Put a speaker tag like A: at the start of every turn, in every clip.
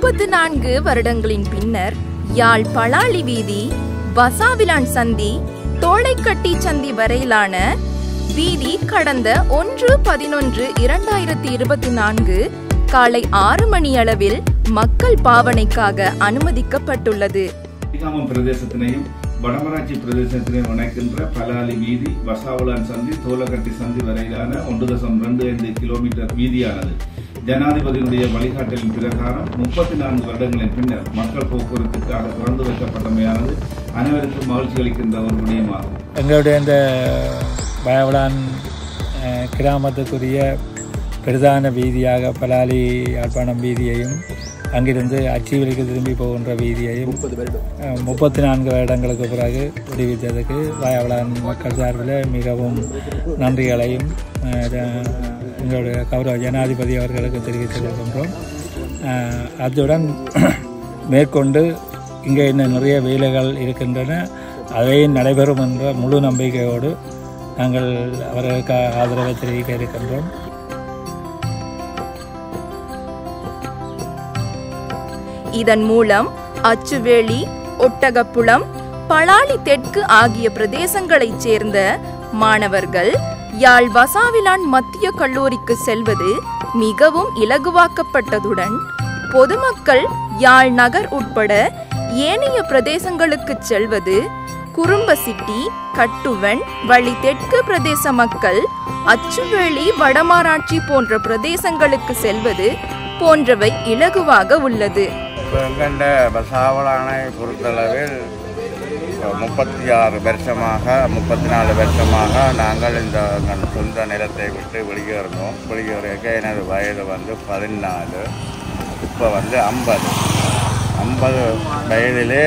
A: 34 வருடங்களின் பின்னர் யாழ் பலாலி வீதி, வசாவிலான் சந்தி, தோளைக்கட்டி சந்தி வரையிலான வீதி கடந்த 1/11/2024 காலை 6 மணி அளவில் மக்கள் பாவனைக்காக அனுமதிக்கப்பட்டுள்ளது.
B: பிரதேசத்தினையும் வடமராட்சி பிரதேசத்தினையும் இணைக்கின்ற பலாலி வீதி, வசாவிலான் சந்தி, தோளைக்கட்டி சந்தி வரையிலான 1.25 கிலோமீட்டர் வீதியானது ஜனாதிபதியினுடைய வழிகாட்டலின் பிரகாரம் 34 வருடங்களின் பின்னர் மக்கள் போக்குவரத்துக்காக திறந்து வைக்கப்பட்டமையானது அனைவருக்கும் மகிழ்ச்சி அளிக்கின்ற ஒரு விடயமாகும்.
C: எங்களுடைய இந்த வயவலான் கிராமத்துக்குரிய பிரதான வீதியாக பலாலி யாழ்ப்பாணம் வீதியையும் அங்கிருந்து அச்சிவலிக்கு திரும்பி போகின்ற வீதியையும் 34 வருடங்களுக்கு பிறகு விடுவித்ததுக்கு வயவலான் மக்கள் சார்பில் மிகவும் நன்றிகளையும் எங்களுடைய கௌரவ ஜனாதிபதி அவர்களுக்கு தெரிவித்துக் கொள்கின்றோம். அத்துடன் மேற்கொண்டு இங்கே இன்னும் நிறைய வேலைகள் இருக்கின்றன, அதையும் நடைபெறும் என்ற முழு நம்பிக்கையோடு நாங்கள் அவர்களுக்கு ஆதரவை தெரிவிக்க இருக்கின்றோம்.
A: இதன் மூலம் அச்சுவேலி, ஒட்டகப்புலம், பலாலி தெற்கு ஆகிய பிரதேசங்களைச் சேர்ந்த மாணவர்கள் யாழ் வசாவிலான் மத்திய கல்லூரிக்கு செல்வது மிகவும் இலகுவாக்கப்பட்டதுடன் பொதுமக்கள் யாழ் நகர் உட்பட ஏனைய பிரதேசங்களுக்கு செல்வது, குறும்பசிட்டி, கட்டுவன், வழி தெற்கு பிரதேச மக்கள் அச்சுவேலி, வடமராட்சி போன்ற பிரதேசங்களுக்கு செல்வது போன்றவை இலகுவாக உள்ளது.
D: எங்கண்ட வசாவிலானை பொறுத்தளவில் 34 வருஷமாக நாங்கள் இந்த சொந்த நிலத்தை விட்டு வெளியேறினோம். வெளியேறிய எனது வயது 14, இப்போ 50 வயதிலே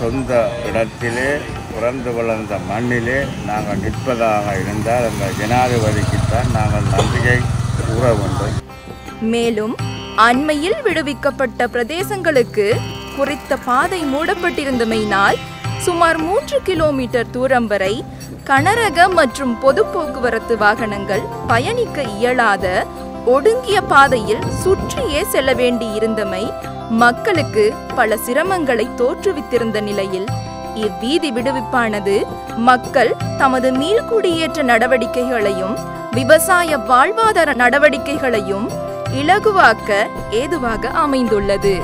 D: சொந்த இடத்திலே பிறந்து வளர்ந்த மண்ணிலே நாங்கள் நிற்பதாக இருந்தால் அந்த ஜனாதிபதிக்குத்தான் நாங்கள் நன்றியை கூற வேண்டும்.
A: மேலும் அண்மையில் விடுவிக்கப்பட்ட பிரதேசங்களுக்கு குறித்த பாதை மூடப்பட்டிருந்தமையினால் சுமார் 3 கிலோமீட்டர் தூரம் வரை கனரக மற்றும் பொது போக்குவரத்து வாகனங்கள் பயணிக்க இயலாத ஒடுங்கிய பாதையில் சுற்றியே செல்ல வேண்டியிருந்தமை மக்களுக்கு பல சிரமங்களை தோற்றுவித்திருந்த நிலையில் இவ்வீதி விடுவிப்பானது மக்கள் தமது மீள்குடியேற்ற நடவடிக்கைகளையும் விவசாய வாழ்வாதார நடவடிக்கைகளையும் இலகுவாக்க ஏதுவாக அமைந்துள்ளது.